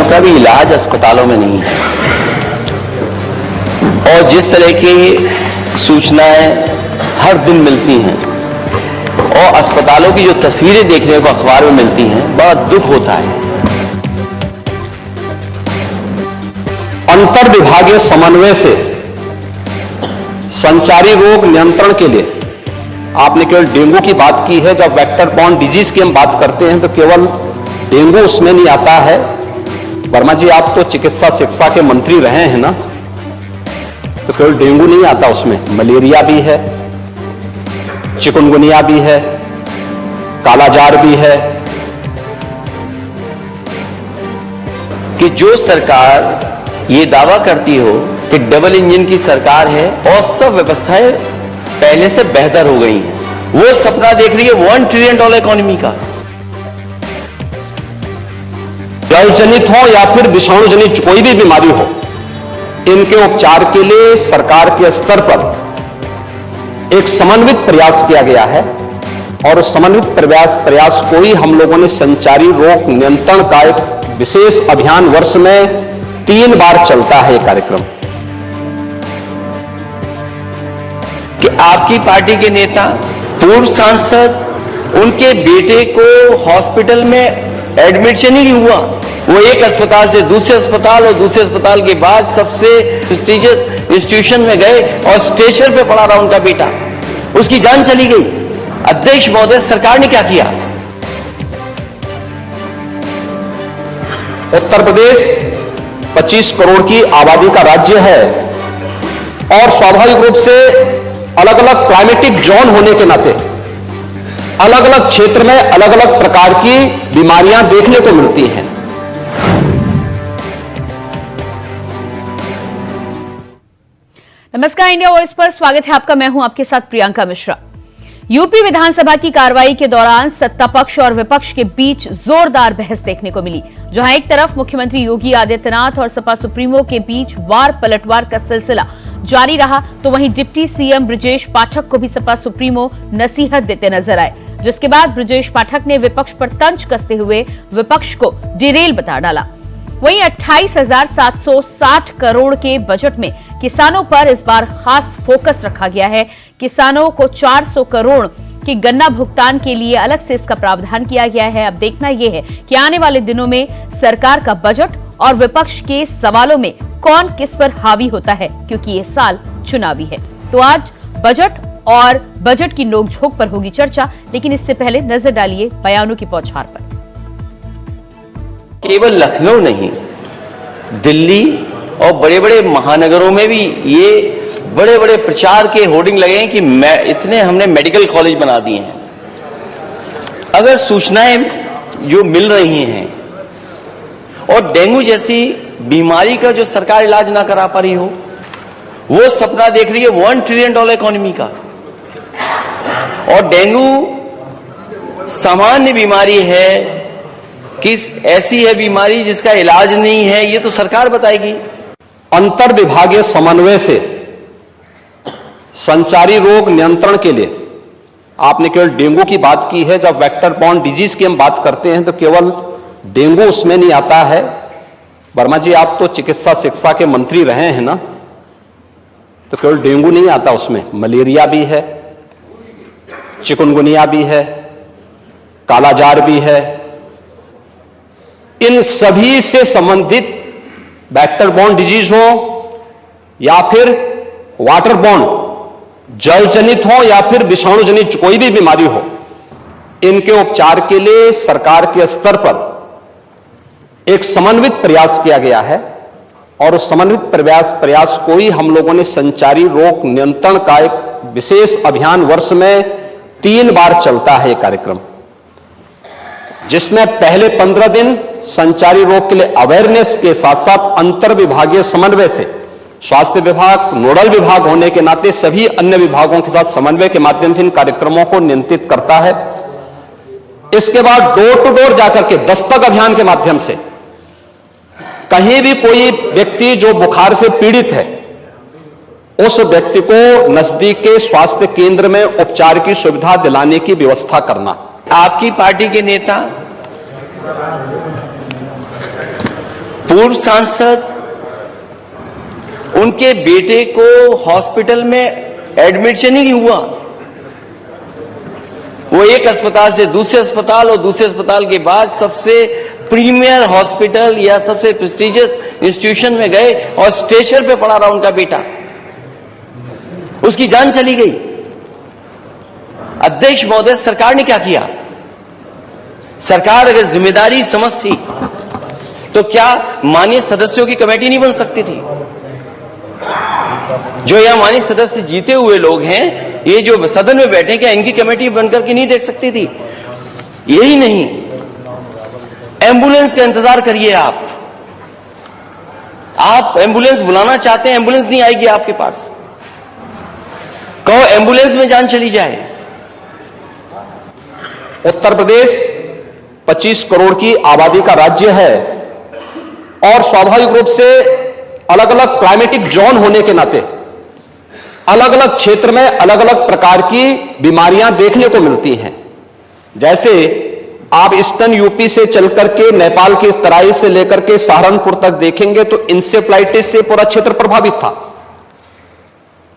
का भी इलाज अस्पतालों में नहीं है। और जिस तरह की सूचनाएं हर दिन मिलती हैं और अस्पतालों की जो तस्वीरें देखने को अखबार में मिलती हैं, बड़ा दुख होता है। अंतर विभागीय समन्वय से संचारी रोग नियंत्रण के लिए आपने केवल डेंगू की बात की है। जब वेक्टर बॉर्न डिजीज की हम बात करते हैं तो केवल डेंगू उसमें नहीं आता है। वर्मा जी, आप तो चिकित्सा शिक्षा के मंत्री रहे हैं ना, तो केवल डेंगू नहीं आता उसमें, मलेरिया भी है, चिकुनगुनिया भी है, कालाजार भी है। कि जो सरकार ये दावा करती हो कि डबल इंजन की सरकार है और सब व्यवस्थाएं पहले से बेहतर हो गई हैं, वो सपना देख रही है $1 ट्रिलियन इकोनॉमी का। जल जनित हो या फिर विषाणु जनित कोई भी बीमारी हो, इनके उपचार के लिए सरकार के स्तर पर एक समन्वित प्रयास किया गया है और उस समन्वित प्रयास को ही हम लोगों ने संचारी रोग नियंत्रण का एक विशेष अभियान वर्ष में 3 बार चलता है ये कार्यक्रम। कि आपकी पार्टी के नेता, पूर्व सांसद, उनके बेटे को हॉस्पिटल में एडमिशन ही नहीं हुआ, वो एक अस्पताल से दूसरे अस्पताल और दूसरे अस्पताल के बाद सबसे प्रेस्टीजियस इंस्टीट्यूशन में गए और स्टेशन पे पड़ा रहा उनका बेटा, उसकी जान चली गई। अध्यक्ष महोदय, सरकार ने क्या किया? उत्तर प्रदेश 25 करोड़ की आबादी का राज्य है और स्वाभाविक रूप से अलग अलग क्लाइमेटिक जोन होने के नाते अलग अलग क्षेत्र में अलग अलग प्रकार की बीमारियां देखने को मिलती हैं। नमस्कार, इंडिया वॉइस पर स्वागत है आपका। मैं हूं आपके साथ प्रियंका मिश्रा। यूपी विधानसभा की कार्रवाई के दौरान सत्ता पक्ष और विपक्ष के बीच जोरदार बहस देखने को मिली, जहां एक तरफ मुख्यमंत्री योगी आदित्यनाथ और सपा सुप्रीमो के बीच वार पलटवार का सिलसिला जारी रहा, तो वहीं डिप्टी सीएम ब्रजेश पाठक को भी सपा सुप्रीमो नसीहत देते नजर आए, जिसके बाद ब्रजेश पाठक ने विपक्ष पर तंज कसते हुए विपक्ष को डिरेल बता डाला। वहीं 28,760 करोड़ के बजट में किसानों पर इस बार खास फोकस रखा गया है। किसानों को 400 करोड़ के गन्ना भुगतान के लिए अलग से इसका प्रावधान किया गया है। अब देखना यह है कि आने वाले दिनों में सरकार का बजट और विपक्ष के सवालों में कौन किस पर हावी होता है, क्योंकि ये साल चुनावी है। तो आज बजट और बजट की नोकझोंक पर होगी चर्चा, लेकिन इससे पहले नजर डालिए बयानों की बौछार पर। केवल लखनऊ नहीं, दिल्ली और बड़े बड़े महानगरों में भी ये बड़े बड़े प्रचार के होर्डिंग लगे हैं कि इतने हमने मेडिकल कॉलेज बना दिए हैं। अगर सूचनाएं जो मिल रही हैं और डेंगू जैसी बीमारी का जो सरकार इलाज ना करा पा रही हो, वो सपना देख रही है $1 ट्रिलियन इकोनॉमी का। और डेंगू सामान्य बीमारी है, किस ऐसी है बीमारी जिसका इलाज नहीं है, ये तो सरकार बताएगी। अंतर विभागीय समन्वय से संचारी रोग नियंत्रण के लिए आपने केवल डेंगू की बात की है। जब वेक्टर बॉर्न डिजीज की हम बात करते हैं तो केवल डेंगू उसमें नहीं आता है। वर्मा जी, आप तो चिकित्सा शिक्षा के मंत्री रहे हैं ना, तो केवल डेंगू नहीं आता उसमें, मलेरिया भी है, चिकुनगुनिया भी है, कालाजार भी है। इन सभी से संबंधित वेक्टर बॉर्न डिजीज हो या फिर वाटर बॉर्न, जल जनित हो या फिर विषाणु जनित कोई भी बीमारी हो, इनके उपचार के लिए सरकार के स्तर पर एक समन्वित प्रयास किया गया है और उस समन्वित प्रयास को ही हम लोगों ने संचारी रोग नियंत्रण का एक विशेष अभियान वर्ष में 3 बार चलता है ये कार्यक्रम, जिसमें पहले 15 दिन संचारी रोग के लिए अवेयरनेस के साथ साथ अंतर विभागीय समन्वय से स्वास्थ्य विभाग नोडल विभाग होने के नाते सभी अन्य विभागों के साथ समन्वय के माध्यम से इन कार्यक्रमों को नियंत्रित करता है। इसके बाद डोर टू डोर जाकर के दस्तक अभियान के माध्यम से कहीं भी कोई व्यक्ति जो बुखार से पीड़ित है, उस व्यक्ति को नजदीक के स्वास्थ्य केंद्र में उपचार की सुविधा दिलाने की व्यवस्था करना। आपकी पार्टी के नेता पूर्व सांसद, उनके बेटे को हॉस्पिटल में एडमिशन ही नहीं हुआ। वो एक अस्पताल से दूसरे अस्पताल और दूसरे अस्पताल के बाद सबसे प्रीमियर हॉस्पिटल या सबसे प्रेस्टिजियस इंस्टीट्यूशन में गए और स्टेशन पे पड़ा रहा उनका बेटा, उसकी जान चली गई। अध्यक्ष महोदय, सरकार ने क्या किया? सरकार अगर जिम्मेदारी समझती तो क्या माननीय सदस्यों की कमेटी नहीं बन सकती थी? जो यहां माननीय सदस्य जीते हुए लोग हैं, ये जो सदन में बैठे, क्या इनकी कमेटी बनकर के नहीं देख सकती थी? यही नहीं, एम्बुलेंस का इंतजार करिए। आप एम्बुलेंस बुलाना चाहते हैं, एम्बुलेंस नहीं आएगी आपके पास। कहो एम्बुलेंस में जान चली जाए। उत्तर प्रदेश 25 करोड़ की आबादी का राज्य है और स्वाभाविक रूप से अलग अलग क्लाइमेटिक जोन होने के नाते अलग अलग क्षेत्र में अलग अलग प्रकार की बीमारियां देखने को मिलती हैं। जैसे आप ईस्टर्न यूपी से चलकर के नेपाल की तराई से लेकर के सहारनपुर तक देखेंगे तो इंसेफ्लाइटिस से पूरा क्षेत्र प्रभावित था।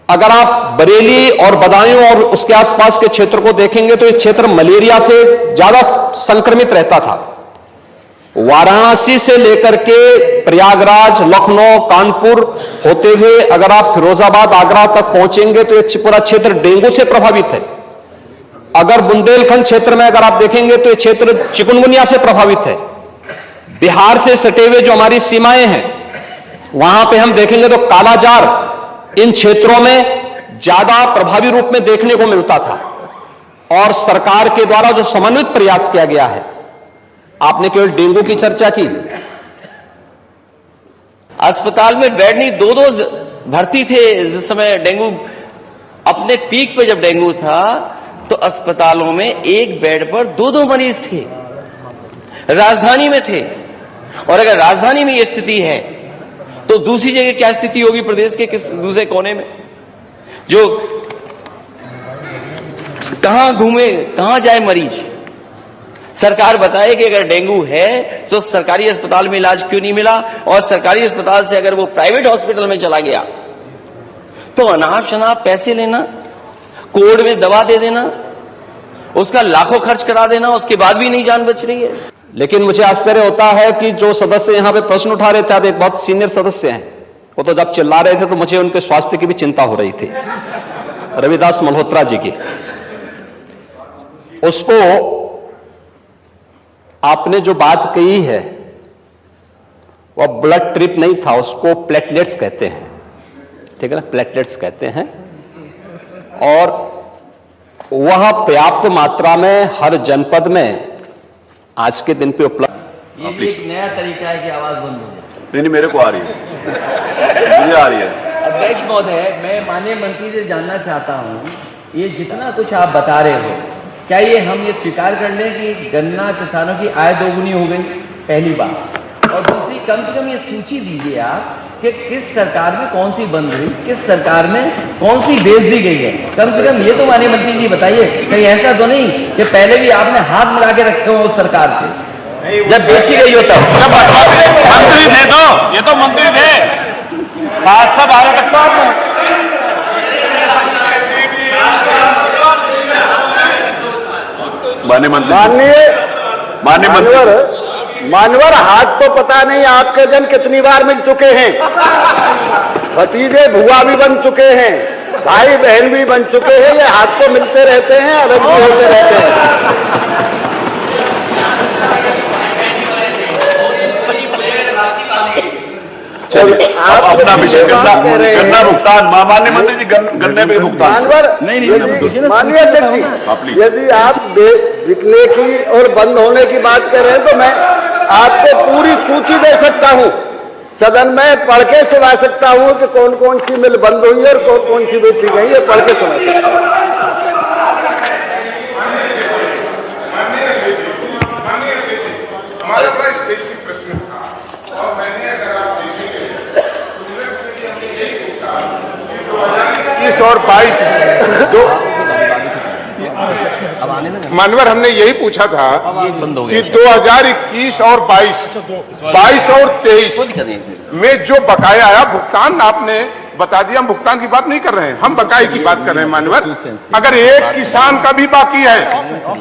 अगर आप बरेली और बदायूं और उसके आसपास के क्षेत्र को देखेंगे तो यह क्षेत्र मलेरिया से ज्यादा संक्रमित रहता था। वाराणसी से लेकर के प्रयागराज, लखनऊ, कानपुर होते हुए अगर आप फिरोजाबाद, आगरा तक पहुंचेंगे तो यह पूरा क्षेत्र डेंगू से प्रभावित है। अगर बुंदेलखंड क्षेत्र में अगर आप देखेंगे तो यह क्षेत्र चिकुनगुनिया से प्रभावित है। बिहार से सटे हुए जो हमारी सीमाएं हैं वहां पे हम देखेंगे तो कालाजार इन क्षेत्रों में ज्यादा प्रभावी रूप में देखने को मिलता था। और सरकार के द्वारा जो समन्वित प्रयास किया गया है, आपने केवल डेंगू की चर्चा की, अस्पताल में बेड नहीं, दो भर्ती थे जिस समय डेंगू अपने पीक पे, जब डेंगू था तो अस्पतालों में एक बेड पर दो मरीज थे, राजधानी में थे। और अगर राजधानी में यह स्थिति है तो दूसरी जगह क्या स्थिति होगी प्रदेश के किस दूसरे कोने में? जो कहां घूमे, कहां जाए मरीज? सरकार बताए कि अगर डेंगू है तो सरकारी अस्पताल में इलाज क्यों नहीं मिला, और सरकारी अस्पताल से अगर वो प्राइवेट हॉस्पिटल में चला गया तो अनाप शनाप पैसे लेना, कोड में दवा दे देना, उसका लाखों खर्च करा देना, उसके बाद भी नहीं जान बच रही है। लेकिन मुझे आश्चर्य होता है कि जो सदस्य यहां पे प्रश्न उठा रहे थे, आप एक बहुत सीनियर सदस्य हैं, वो तो जब चिल्ला रहे थे तो मुझे उनके स्वास्थ्य की भी चिंता हो रही थी, रविदास मल्होत्रा जी की। उसको आपने जो बात कही है वह ब्लड ट्रिप नहीं था, उसको प्लेटलेट्स कहते हैं, ठीक है ना, प्लेटलेट्स कहते हैं। और वह पर्याप्त मात्रा में हर जनपद में आज के दिन पे उपलब्ध। ये भी एक नया तरीका है कि आवाज बंद हो जाए। नहीं, मेरे को आ रही है, मुझे आ रही है। अध्यक्ष महोदय, मैं माननीय मंत्री से जानना चाहता हूं, ये जितना कुछ आप बता रहे हो, क्या ये हम ये स्वीकार कर लें कि गन्ना किसानों की आय दोगुनी हो गई? पहली बात। और दूसरी, कम से कम ये सूची दीजिए आप कि किस सरकार में कौन सी बंद हुई, किस सरकार में कौन सी बेच दी गई है। कम से कम ये तो माननीय मंत्री जी बताइए। कहीं ऐसा तो नहीं कि पहले भी आपने हाथ मिला के रखे हो उस सरकार से, जब बेची गई हो तब? मंत्री थे तो, ये तो मंत्री थे, सांसद आ रहे तक मानवर हाथ तो पता नहीं आपके जन कितनी बार मिल चुके हैं, भतीजे भुआ भी बन चुके हैं, भाई बहन भी बन चुके हैं, ये हाथ तो मिलते रहते हैं, अलग भी होते रहते हैं। आप अपना विषय गन्ना भुगतान, माननीय मंत्री जी, गन्ने पे भुगतान मानवर माननीय अध्यक्ष जी, यदि आप बिकने की और बंद होने की बात कर रहे हैं तो मैं आपको पूरी सूची दे सकता हूं, सदन में पढ़ के सुना सकता हूं कि कौन कौन सी मिल बंद हुई है और कौन कौन सी बेची गई है, पढ़ के सुना सकता हूं। हमारे पास बेसिक प्रश्न था और मैंने, अगर आप देखेंगे तो 2021 और 22 दो मानवर हमने यही पूछा था कि 2021 और 22 और 23 में जो बकाया आया भुगतान आपने बता दिया। हम भुगतान की बात नहीं कर रहे हैं, हम बकाये की बात कर रहे हैं। मानवर, अगर एक किसान का भी बाकी है,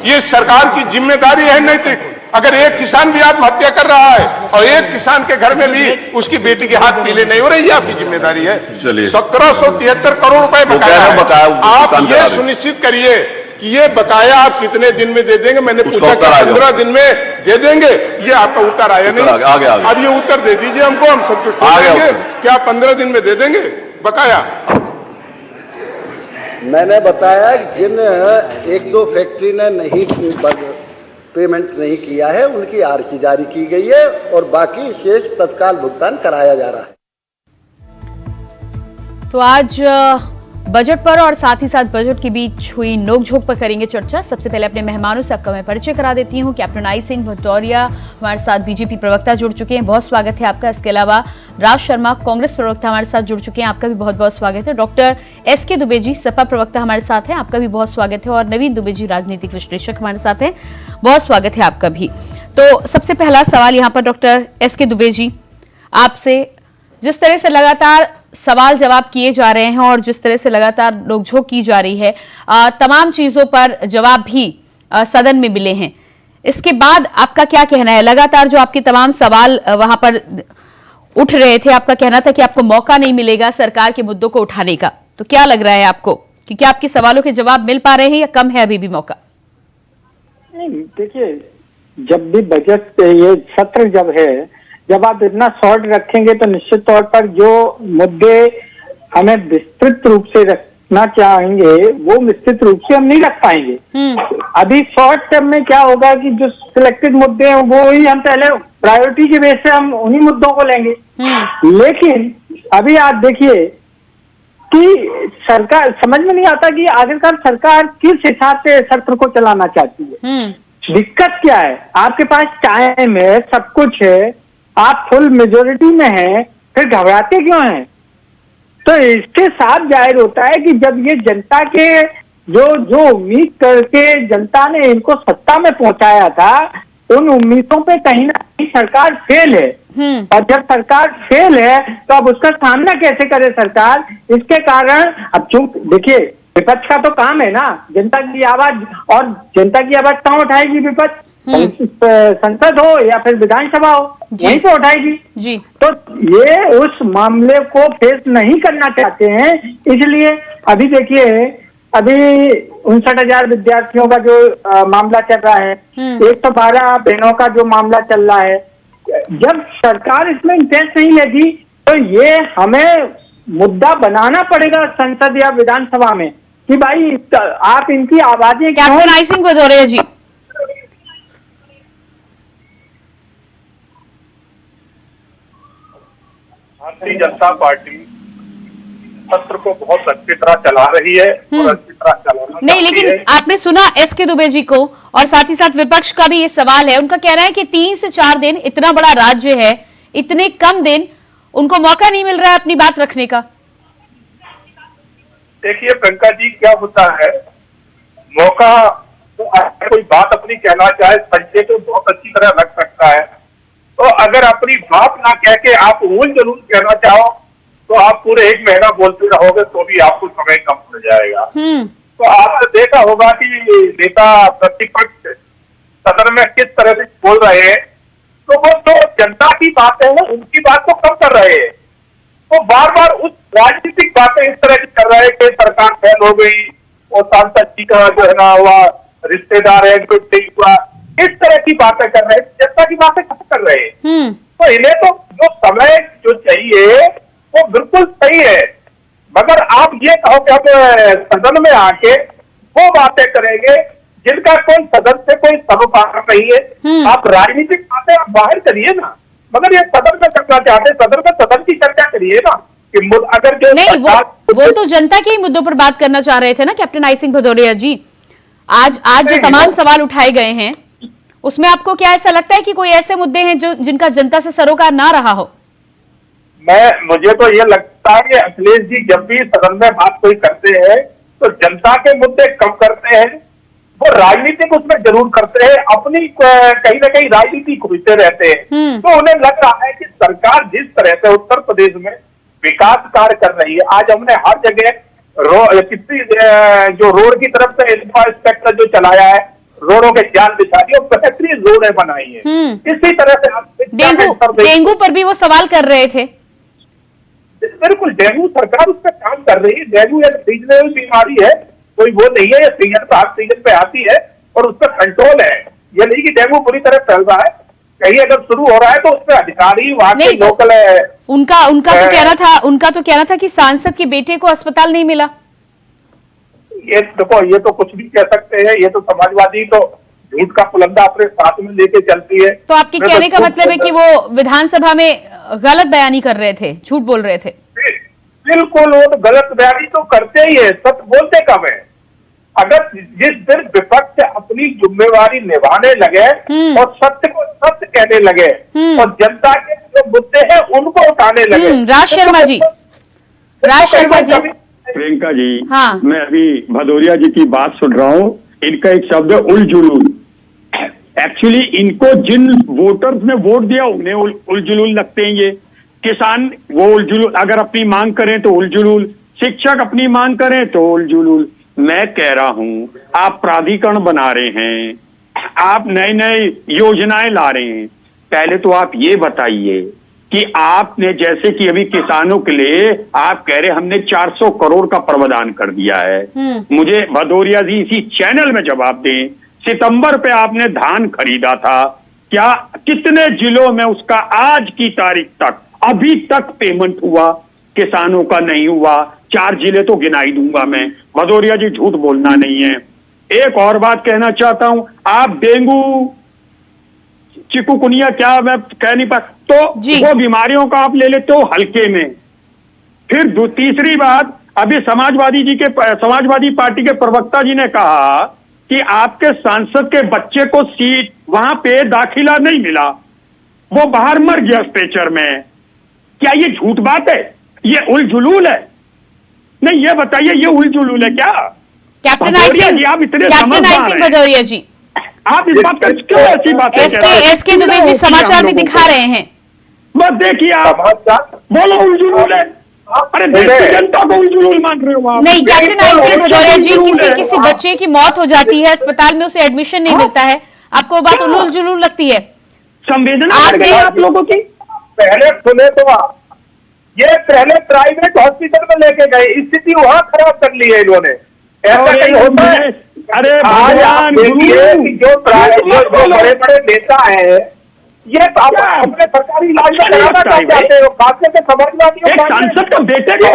ये सरकार की जिम्मेदारी है नैतिक। अगर एक किसान भी आत्महत्या कर रहा है और एक किसान के घर में भी उसकी बेटी के हाथ पीले नहीं हो रही, ये आपकी जिम्मेदारी है। 1773 करोड़ रुपए बकाया है। आप ये सुनिश्चित करिए कि ये बकाया आप कितने दिन में दे देंगे। मैंने पूछा कि 15 दिन में दे देंगे, ये आपका उत्तर आया नहीं। अब ये उत्तर दे दीजिए हमको, हम संतुष्ट हो जाएंगे। क्या 15 दिन में दे देंगे बकाया? मैंने बताया जिन 1-2 फैक्ट्री ने नहीं पेमेंट नहीं किया है, उनकी आरसी जारी की गई है और बाकी शेष तत्काल भुगतान कराया जा रहा है। तो आज बजट पर और साथ ही साथ बजट के बीच हुई नोकझोंक पर करेंगे चर्चा। सबसे पहले अपने मेहमानों से आपका मैं परिचय करा देती हूं। कैप्टन आई सिंह भदौरिया हमारे साथ बीजेपी प्रवक्ता जुड़ चुके हैं, बहुत स्वागत है आपका। इसके अलावा राज शर्मा कांग्रेस प्रवक्ता हमारे साथ जुड़ चुके हैं, आपका भी बहुत बहुत स्वागत है। डॉक्टर एसके दुबे जी सपा प्रवक्ता हमारे साथ हैं, आपका भी बहुत स्वागत है। और नवीन दुबे जी राजनीतिक विश्लेषक हमारे साथ हैं, बहुत स्वागत है आपका भी। तो सबसे पहला सवाल यहाँ पर डॉक्टर एसके दुबे जी आपसे, जिस तरह से लगातार सवाल जवाब किए जा रहे हैं और जिस तरह से लगातार नोकझोंक की जा रही है, तमाम चीजों पर जवाब भी सदन में मिले हैं, इसके बाद आपका क्या कहना है? लगातार जो आपके तमाम सवाल वहां पर उठ रहे थे, आपका कहना था कि आपको मौका नहीं मिलेगा सरकार के मुद्दों को उठाने का, तो क्या लग रहा है आपको कि क्या आपके सवालों के जवाब मिल पा रहे हैं या कम है अभी भी मौका? देखिए, जब भी बजट ये सत्र जब आप इतना शॉर्ट रखेंगे तो निश्चित तौर पर जो मुद्दे हमें विस्तृत रूप से रखना चाहेंगे वो विस्तृत रूप से हम नहीं रख पाएंगे। अभी शॉर्ट टर्म में क्या होगा कि जो सिलेक्टेड मुद्दे हैं वो ही हम पहले प्रायोरिटी के बेस से हम उन्हीं मुद्दों को लेंगे। लेकिन अभी आप देखिए कि सरकार समझ में नहीं आता कि आखिरकार सरकार किस हिसाब से सत्र को चलाना चाहती है। दिक्कत क्या है? आपके पास टाइम है, सब कुछ है, आप फुल मेजोरिटी में हैं, फिर घबराते क्यों हैं? तो इसके साथ जाहिर होता है कि जब ये जनता के जो उम्मीद करके जनता ने इनको सत्ता में पहुंचाया था, उन उम्मीदों पे कहीं ना कहीं सरकार फेल है। और जब सरकार फेल है तो अब उसका सामना कैसे करे सरकार? इसके कारण अब चूंकि देखिए विपक्ष का तो काम है ना जनता की आवाज, और जनता की आवाज कहाँ उठाएगी विपक्ष? संसद हो या फिर विधानसभा हो, वहीं पे उठाएगी जी। तो ये उस मामले को फेस नहीं करना चाहते हैं, इसलिए अभी देखिए अभी 59,000 विद्यार्थियों का जो मामला चल रहा है, 112 बहनों का जो मामला चल रहा है, जब सरकार इसमें इंटरेस्ट नहीं लेगी तो ये हमें मुद्दा बनाना पड़ेगा संसद या विधानसभा में कि भाई आप इनकी आवाजें। Captain I Singh Bhadauria ji, Bharatiya Janata party सत्र को बहुत अच्छी तरह चला रही है और अच्छी तरह चलाना नहीं, लेकिन आपने सुना एसके दुबे जी को, और साथ ही साथ विपक्ष का भी ये सवाल है। उनका कहना है कि 3 से 4 दिन, इतना बड़ा राज्य है, इतने कम दिन उनको मौका नहीं मिल रहा है अपनी बात रखने का। देखिए प्रियंका जी, क्या होता है, मौका तो अगर कोई बात अपनी कहना चाहे संजय तो बहुत अच्छी तरह रख सकता है, तो अगर अपनी बात ना कह के आप उल जरूर कहना चाहो तो आप पूरे 1 महीना बोलते रहोगे तो भी आपको समय कम पड़ जाएगा। तो आपने देखा होगा कि नेता प्रतिपक्ष सदन में किस तरह से बोल रहे हैं, तो वो जो जनता की बातें हैं उनकी बात को कम कर रहे हैं। तो बार बार उस राजनीतिक बातें इस तरह की कर रहे हैं कि सरकार फेल हो गई और सांसद जी का जो है ना हुआ रिश्तेदार है जो नहीं हुआ, इस तरह की बातें कर रहे हैं, जनता की बातें खत्म कर रहे हैं। तो इन्हें तो जो समय जो चाहिए वो बिल्कुल सही है, मगर आप ये कहो कि हम सदन में आके वो बातें करेंगे जिनका कोई सदन से कोई सरोकार नहीं है। आप राजनीतिक बातें आप बाहर करिए ना, मगर ये सदन में करना चाहते सदन में सदन की चर्चा करिए ना कि अगर जो नहीं, वो तो जनता के ही मुद्दों पर बात करना चाह रहे थे ना कैप्टन आई सिंह भदौरिया जी। आज जो तमाम सवाल उठाए गए हैं उसमें आपको क्या ऐसा लगता है कि कोई ऐसे मुद्दे हैं जो जिनका जनता से सरोकार ना रहा हो? मुझे तो ये लगता है कि अखिलेश जी जब भी सदन में बात कोई करते हैं तो जनता के मुद्दे कम करते हैं, वो राजनीतिक उसमें जरूर करते हैं, अपनी कहीं ना कहीं राजनीति खोजते रहते हैं। तो उन्हें लग रहा है कि सरकार जिस तरह से उत्तर प्रदेश में विकास कार्य कर रही है, आज हमने हर जगह कितनी जो रोड की तरफ से इंफ्रास्ट्रक्चर जो चलाया है, रोडों के जाल बिछा दिए और बेहतरीन रोडें बनाई है। इसी तरह से आप डेंगू पर भी वो सवाल कर रहे थे। बिल्कुल, डेंगू सरकार उस पर काम कर रही है। डेंगू एक सीजनल बीमारी है, कोई वो नहीं है, ये सीजन पे हर सीजन पे आती है और उस पर कंट्रोल है। ये नहीं कि डेंगू पूरी तरह फैल रहा है, कहीं अगर शुरू हो रहा है तो उस पर अधिकारी वहां के लोकल उनका तो कहना था कि सांसद के बेटे को अस्पताल नहीं मिला। ये देखो, ये तो कुछ भी कह सकते हैं, ये तो समाजवादी तो झूठ का पुलंदा अपने साथ में लेके चलती है। तो आपके कहने का मतलब है कि वो विधानसभा में गलत बयानी कर रहे थे, झूठ बोल रहे थे? बिल्कुल, वो तो गलत बयानी तो करते ही है, सच बोलते कब है। अगर जिस दिन विपक्ष अपनी जिम्मेवारी निभाने लगे और सत्य को सत्य कहने लगे और जनता के जो मुद्दे हैं उनको उठाने लगे। राज शर्मा जी, प्रियंका जी, हाँ, मैं अभी भदौरिया जी की बात सुन रहा हूँ। इनका एक शब्द है उलझुलूल। एक्चुअली इनको जिन वोटर्स ने वोट दिया उन्हें उलझुलूल लगते हैं। ये किसान वो उलझुलूल, अगर अपनी मांग करें तो उलझुलूल, शिक्षक अपनी मांग करें तो उलझुलूल। मैं कह रहा हूं, आप प्राधिकरण बना रहे हैं, आप नए नए योजनाएं ला रहे हैं। पहले तो आप ये बताइए कि आपने, जैसे कि अभी किसानों के लिए आप कह रहे हमने 400 करोड़ का प्रावधान कर दिया है। मुझे भदौरिया जी इसी चैनल में जवाब दें, सितंबर पे आपने धान खरीदा था, क्या कितने जिलों में उसका आज की तारीख तक अभी तक पेमेंट हुआ? किसानों का नहीं हुआ। 4 जिले तो गिनाई दूंगा मैं। भदौरिया जी झूठ बोलना नहीं है। एक और बात कहना चाहता हूं, आप डेंगू चिकुनगुनिया क्या मैं कह नहीं पा, तो वो बीमारियों का आप ले लेते हो हल्के में। फिर तीसरी बात, अभी समाजवादी पार्टी के प्रवक्ता जी ने कहा कि आपके सांसद के बच्चे को सीट वहां पे दाखिला नहीं मिला, वो बाहर मर गया स्ट्रेचर में। क्या ये झूठ बात है? ये उलझुलूल है? नहीं, ये बताइए, ये उलझुलूल है क्या? कैप्टन आई सिंह भदौरिया जी, आप इस बात पर क्यों ऐसी बात एसके दुबे जी समाचार में दिखा रहे हैं? बस देखिए, आप बोलो उलझुलूल है। अरे देश की जनता को उलझुलूल मान रहे हो आप? नहीं, कैप्टन आई सिंह भदौरिया जी, किसी बच्चे की मौत हो जाती है, अस्पताल में उसे एडमिशन नहीं मिलता है, आपको बात उलझुलूल लगती है? संवेदना बढ़ गई आप लोगों की। पहले सुने तो ये पहले प्राइवेट हॉस्पिटल में लेके गए, स्थिति वहां खराब कर ली है इन्होंने। ऐसा कहीं होता है? अरे आज आप देखिए कि जो बड़े बड़े नेता है, ये अपने सरकारी इलाज में कराना चाहते हो, खास करके समाजवादियों का सांसद का बेटे को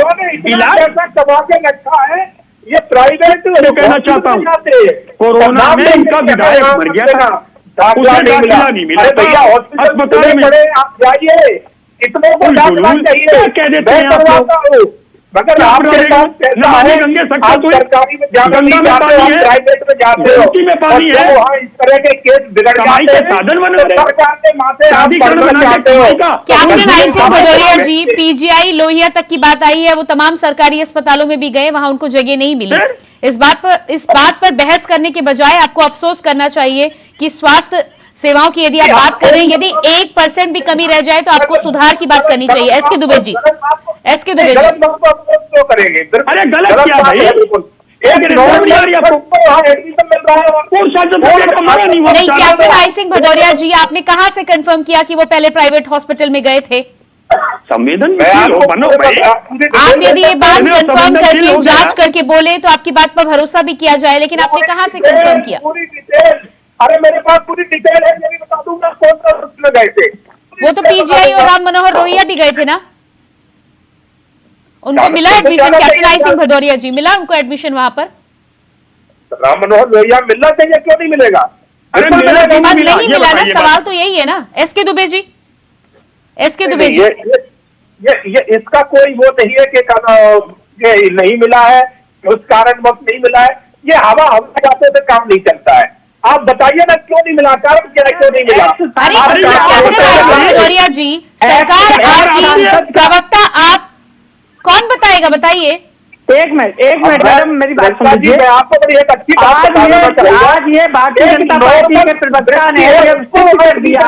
इलाज ऐसा करवा के रखा है। ये प्राइवेट कहना चाहता हूँ, कोरोना में इनका विधायक मर गया था, दाखिला नहीं मिला। अरे भैया, हॉस्पिटल में पड़े, आप जाइए, इतने को दाखिला चाहिए, कह देते मैं करवाता हूँ। मगर आपके पास पैसा है, आप सरकारी में जाते नहीं जाते हो, प्राइवेट में जाते हो, वहाँ इस तरह के केस बिगड़ जाते हैं, सरकार के माथे आप बर्तन जाते हो। Captain I Singh Bhadauria ji, PGI Lohia तक की बात आई है, वो तमाम सरकारी अस्पतालों में भी गए, वहां उनको जगह नहीं मिली। इस बात पर बहस करने के बजाय आपको अफसोस करना चाहिए कि स्वास्थ्य सेवाओं की यदि आप बात कर रहे हैं, यदि 1% भी कमी रह जाए तो आपको सुधार की बात करनी चाहिए। एसके दुबे जी, करेंगे? अरे गलत क्या भाई? नहीं, कैप्टन आई सिंह भदौरिया जी, आपने कहां से कंफर्म किया कि वो पहले प्राइवेट हॉस्पिटल में गए थे? संवेदनशील बनो भाई। आप यदि ये बात कंफर्म करके जांच करके बोले तो आपकी बात पर भरोसा भी किया जाए, लेकिन आपने कहां से कंफर्म किया? पूरी डिटेल, अरे मेरे पास पूरी डिटेल है, मैं भी बता दूंगा कौन सा हॉस्पिटल गए थे। वो तो पीजीआई और राम मनोहर लोहिया भी गए थे ना, उनको मिला admission? Captain I Singh Bhadauria ji, मिला उनको एडमिशन वहां पर? राम मनोहर लोहिया मिलना चाहिए, क्यों नहीं मिलेगा? अरे नहीं मिला ना, सवाल तो यही है ना। एसके दुबे जी, एसके दुबे जी, ये इसका कोई वो नहीं है कि ये नहीं मिला है, उस कारण वक्त नहीं मिला है। ये हवा जाते से काम नहीं चलता है। आप बताइए ना, क्यों नहीं मिला? कारण क्या है, क्यों नहीं मिला? भदौरिया जी, सरकार आपकी, प्रवक्ता आप, कौन बताएगा? बताइए। एक मिनट मैडम, मेरी बात समझिए। मैं आपको बड़ी एक अच्छी बात आज ये भारतीय जनता पार्टी के प्रवक्ता ने कर दिया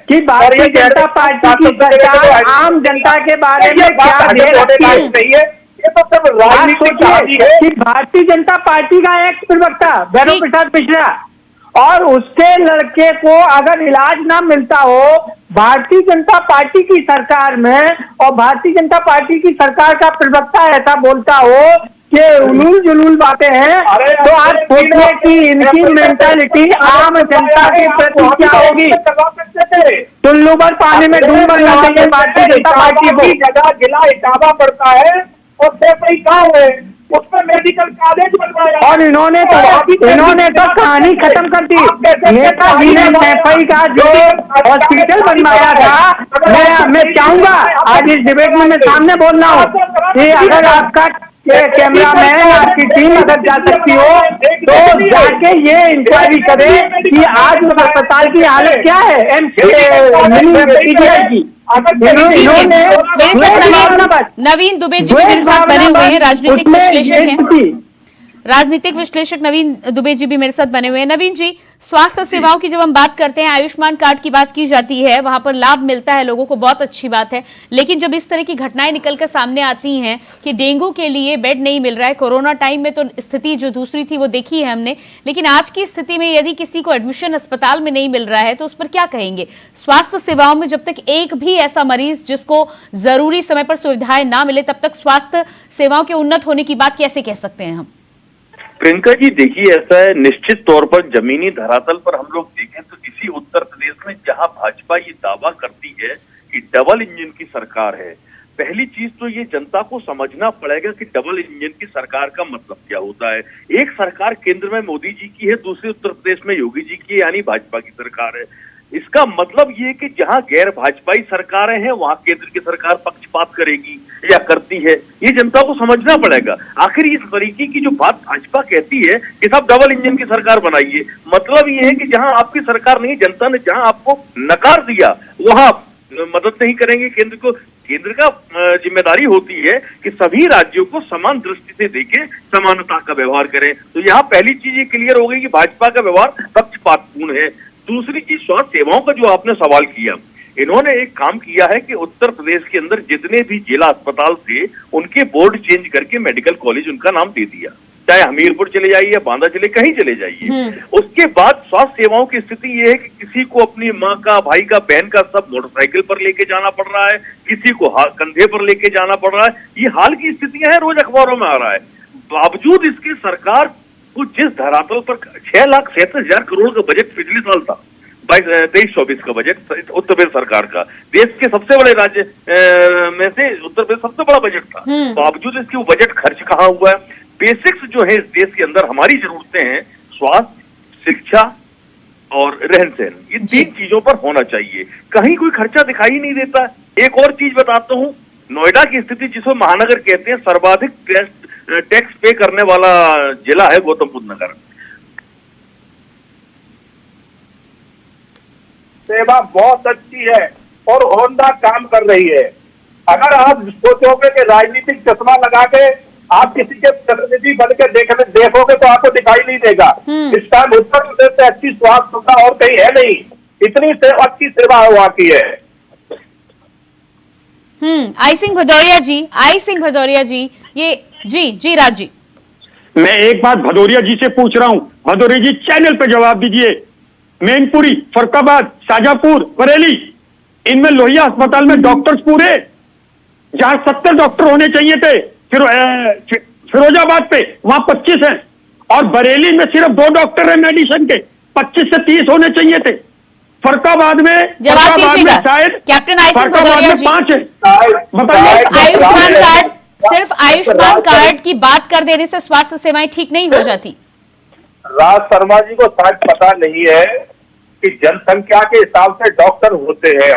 कि भारतीय जनता पार्टी की सरकार आम जनता के बारे में क्या दे रखी है। ये तो सब राजनीतिक कहानी है कि भारतीय जनता पार्टी का एक प्रवक्ता भैरव प्रसाद मिश्रा और उसके लड़के को अगर इलाज ना मिलता हो भारतीय जनता पार्टी की सरकार में, और भारतीय जनता पार्टी की सरकार का प्रवक्ता ऐसा बोलता हो कि उलूल जुलूल बातें हैं, तो आप सोचिए कि इनकी मेंटालिटी आम जनता के प्रति क्या होगी। टुल्लू भर पानी में डूब मरना चाहिए भारतीय जनता पार्टी को। जगह जिला इटावा पड़ता है और कोई गाँव है उसमें मेडिकल कॉलेज बनवाया और इन्होंने तो कहानी खत्म कर दी। नेताजी ने सैफई का जो हॉस्पिटल बनवाया था, मैं चाहूंगा आज इस डिबेट में मैं सामने बोल रहा हूँ कि अगर आपका कैमरामैन आपकी टीम अगर जा सकती हो तो जाके ये इंक्वायरी करे कि आज उस अस्पताल की हालत क्या है की। नवीन दुबे जी मेरे साथ बने हुए हैं, राजनीतिक विश्लेषक हैं। राजनीतिक विश्लेषक नवीन दुबे जी भी मेरे साथ बने हुए हैं। नवीन जी, स्वास्थ्य सेवाओं की जब हम बात करते हैं, आयुष्मान कार्ड की बात की जाती है, वहां पर लाभ मिलता है लोगों को, बहुत अच्छी बात है। लेकिन जब इस तरह की घटनाएं निकलकर सामने आती हैं कि डेंगू के लिए बेड नहीं मिल रहा है, कोरोना टाइम में तो स्थिति जो दूसरी थी वो देखी है हमने, लेकिन आज की स्थिति में यदि किसी को एडमिशन अस्पताल में नहीं मिल रहा है तो उस पर क्या कहेंगे? स्वास्थ्य सेवाओं में जब तक एक भी ऐसा मरीज जिसको जरूरी समय पर सुविधाएं ना मिले, तब तक स्वास्थ्य सेवाओं के उन्नत होने की बात कैसे कह सकते हैं हम? प्रियंका जी, देखिए ऐसा है, निश्चित तौर पर जमीनी धरातल पर हम लोग देखें तो इसी उत्तर प्रदेश में जहां भाजपा ये दावा करती है कि डबल इंजन की सरकार है, पहली चीज तो ये जनता को समझना पड़ेगा कि डबल इंजन की सरकार का मतलब क्या होता है। एक सरकार केंद्र में मोदी जी की है, दूसरी उत्तर प्रदेश में योगी जी की यानी भाजपा की सरकार है। इसका मतलब ये कि जहां गैर भाजपाई सरकारें हैं वहां केंद्र की सरकार पक्षपात करेगी या करती है, ये जनता को समझना पड़ेगा। आखिर इस तरीके की जो बात भाजपा कहती है कि साहब डबल इंजन की सरकार बनाइए, मतलब ये है कि जहां आपकी सरकार नहीं, जनता ने जहां आपको नकार दिया वहां मदद नहीं करेंगे केंद्र को। केंद्र का जिम्मेदारी होती है कि सभी राज्यों को समान दृष्टि से देखें, समानता का व्यवहार करें। तो यहाँ पहली चीज ये क्लियर हो गई कि भाजपा का व्यवहार पक्षपातपूर्ण है। दूसरी चीज, स्वास्थ्य सेवाओं का जो आपने सवाल किया, इन्होंने एक काम किया है कि उत्तर प्रदेश के अंदर जितने भी जिला अस्पताल थे उनके बोर्ड चेंज करके मेडिकल कॉलेज उनका नाम दे दिया, चाहे हमीरपुर चले जाइए, बांदा चले, कहीं चले जाइए। उसके बाद स्वास्थ्य सेवाओं की स्थिति ये है कि किसी को अपनी माँ का, भाई का, बहन का सब मोटरसाइकिल पर लेके जाना पड़ रहा है, किसी को कंधे पर लेके जाना पड़ रहा है। ये हाल की स्थितियां हैं, रोज अखबारों में आ रहा है। बावजूद इसके सरकार को जिस धरातल पर 6,67,000 करोड़ का बजट पिछले साल था, 23-24 का बजट उत्तर प्रदेश सरकार का, देश के सबसे बड़े राज्य में से उत्तर प्रदेश सबसे बड़ा बजट था, बावजूद इसके वो बजट खर्च कहाँ हुआ है? बेसिक्स जो है इस देश के अंदर हमारी जरूरतें हैं, स्वास्थ्य, शिक्षा और रहन सहन, ये 3 चीजों पर होना चाहिए। कहीं कोई खर्चा दिखाई नहीं देता। एक और चीज बताता हूँ, नोएडा की स्थिति जिसको महानगर कहते हैं, सर्वाधिक टैक्स पे करने वाला जिला है गौतम बुद्ध नगर। सेवा बहुत अच्छी है और होंडा काम कर रही है। अगर आप सोचोगे कि राजनीतिक चश्मा लगा के आप किसी के प्रतिनिधि बन के देखोगे तो आपको दिखाई नहीं देगा। इस टाइम उत्तर प्रदेश से अच्छी स्वास्थ्य सुविधा और कहीं है नहीं, इतनी अच्छी सेवा वहां की है। आई सिंह भदौरिया जी, ये जी राज जी, मैं एक बात भदौरिया जी से पूछ रहा हूं, भदौरिया जी चैनल पे जवाब दीजिए। मैनपुरी, फरुखाबाद, शाजापुर, बरेली, इनमें लोहिया अस्पताल में डॉक्टर्स पूरे, जहां 70 डॉक्टर होने चाहिए थे, फिरोजाबाद पे वहां 25 हैं, और बरेली में सिर्फ 2 डॉक्टर हैं मेडिसिन के, 25 से 30 होने चाहिए थे। फरुखाबाद में शायद कैप्टन आई सिंह भदौरिया जी 5 है। बताइए, आयुष्मान कार्ड, सिर्फ आयुष्मान कार्ड की बात कर देने से स्वास्थ्य सेवाएं ठीक नहीं हो जाती। राज शर्मा जी को शायद पता नहीं है कि जनसंख्या के हिसाब से डॉक्टर होते हैं।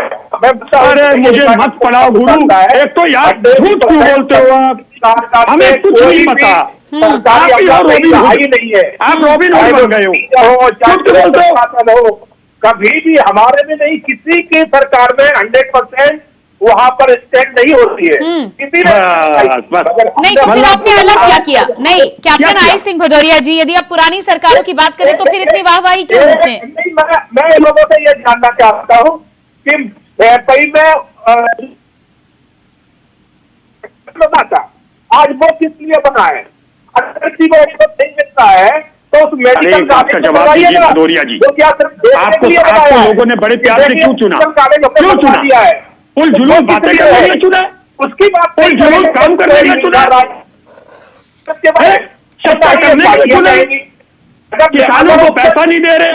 अरे मुझे मत पढ़ाओ गुरु, एक तो यार झूठ क्यों बोलते हो आप, हमें कुछ नहीं पता। आप नहीं है, आप रॉबिन हुड बन गए हो। कभी भी हमारे में नहीं, किसी की सरकार में 100% वहां पर स्टैंड नहीं होती है। नहीं, तो फिर आपने अलग क्या किया? नहीं, कैप्टन आई सिंह भदौरिया जी, यदि आप पुरानी सरकारों की बात करें तो फिर इतनी वाहवाही क्यों होते हैं? मैं इन लोगों से ये जानना चाहता हूँ कि भैपई में बना था, आज वो किस लिए बना है? अगर किसी को नहीं मिलता है तो उस मेडिकल का जवाब दीजिए भदौरिया जी। आपको लोगों ने बड़े प्यार से क्यों चुना? क्यों चुना? उल जुलूस बातें करने के लिए चुना? उसकी बात उल जुलूस काम करने के लिए चुना? सत्ता करने के लिए चुना? किसानों को पैसा नहीं दे रहे,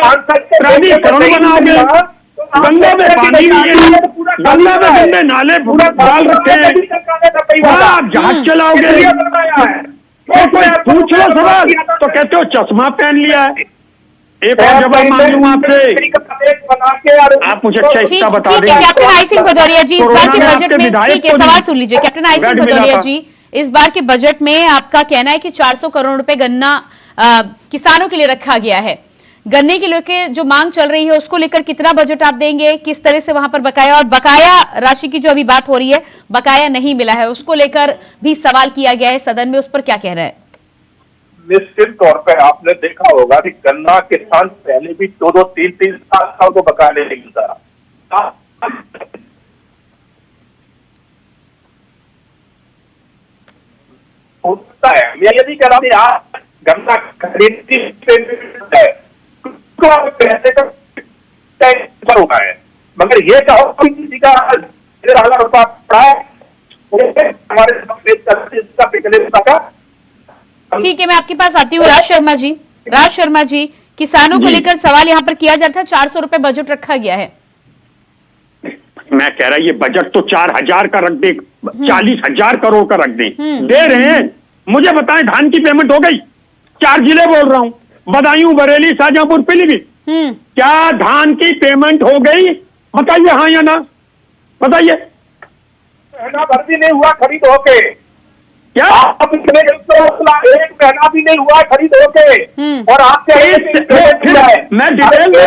प्राधिकरण बनाओगे, गंगा में पानी नहीं है, गंगा में गंदे नाले डाल रखे हैं, आप जहाज चलाओगे, कोई पूछ लो सवाल तो कहते हो चश्मा पहन लिया है। एक और जवाब मांग लूं आपसे, आप मुझे अच्छा इसका बता दें। कैप्टन आई सिंह भदौरिया जी, इस बार के बजट में, ठीक है, सवाल सुन लीजिए। कैप्टन आई सिंह भदौरिया जी, इस बार के बजट में आपका कहना है कि 400 करोड़ रुपए गन्ना किसानों के लिए रखा गया है। गन्ने के लेकर जो मांग चल रही है उसको लेकर कितना बजट आप देंगे? किस तरह से वहां पर बकाया, और बकाया राशि की जो अभी बात हो रही है, बकाया नहीं मिला है, उसको लेकर भी सवाल किया गया है सदन में, उस पर क्या कह रहा है? निश्चित तौर पर आपने देखा होगा कि गन्ना किसान पहले भी 2-2, 3-3 साल को बकाया नहीं मिलता होता है। मैं ये नहीं कह रहा हूं आप गन्ना खरीदती है पैसे का टैक्स होता है, मगर ये कहो कि किसी का 1,500 रुपया पड़ा है हमारे पिछले का। ठीक है, मैं आपके पास आती हूँ। राज शर्मा जी, किसानों को लेकर सवाल यहाँ पर किया जाता है, 400 रुपए बजट रखा गया है। मैं कह रहा ये बजट तो 4,000 का रख दे, 40,000 करोड़ का रख दे, दे रहे हैं। मुझे बताएं, धान की पेमेंट हो गई? 4 जिले बोल रहा हूं, बदायूं, बरेली, शाहजहांपुर, पीलीभीत, क्या धान की पेमेंट हो गई? बताइए हाँ या ना, बताइए। महीना भर भी नहीं हुआ खरीद होके, क्या आप एक महीना भी नहीं हुआ खरीद होके, और आपसे मैं डिटेल में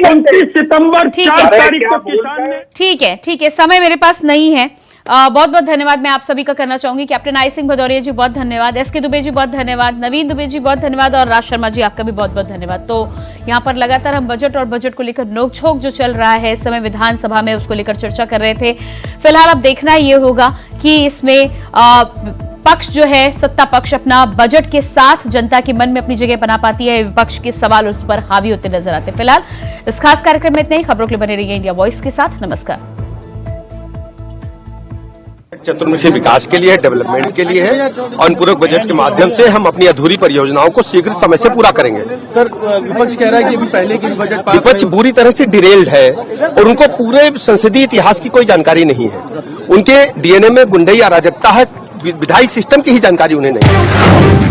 29 सितंबर 4 तारीख को किसान ने। ठीक है, समय मेरे पास नहीं है। बहुत बहुत धन्यवाद मैं आप सभी का करना चाहूंगी। कैप्टन आई सिंह भदौरिया जी बहुत धन्यवाद, एसके दुबे जी बहुत धन्यवाद, नवीन दुबे जी बहुत धन्यवाद, और राज शर्मा जी आपका भी बहुत बहुत धन्यवाद। तो यहाँ पर लगातार हम बजट और बजट को लेकर नोकझोंक जो चल रहा है इस समय विधानसभा में, उसको लेकर चर्चा कर रहे थे। फिलहाल अब देखना ये होगा कि इसमें पक्ष जो है, सत्ता पक्ष अपना बजट के साथ जनता के मन में अपनी जगह बना पाती है, विपक्ष के सवाल उस पर हावी होते नजर आते। फिलहाल इस खास कार्यक्रम में इतने ही। खबरों के लिए बने रहिए इंडिया वॉइस के साथ। नमस्कार। चतुर्मुखी विकास के लिए, डेवलपमेंट के लिए है, और पूरक बजट के माध्यम से हम अपनी अधूरी परियोजनाओं को शीघ्र समय से पूरा करेंगे। सर, विपक्ष कह रहा है कि अभी पहले की बजट पास, विपक्ष बुरी तरह से डिरेल्ड है और उनको पूरे संसदीय इतिहास की कोई जानकारी नहीं है। उनके डीएनए में गुंडई अराजकता है, विधायी सिस्टम की ही जानकारी उन्हें नहीं है।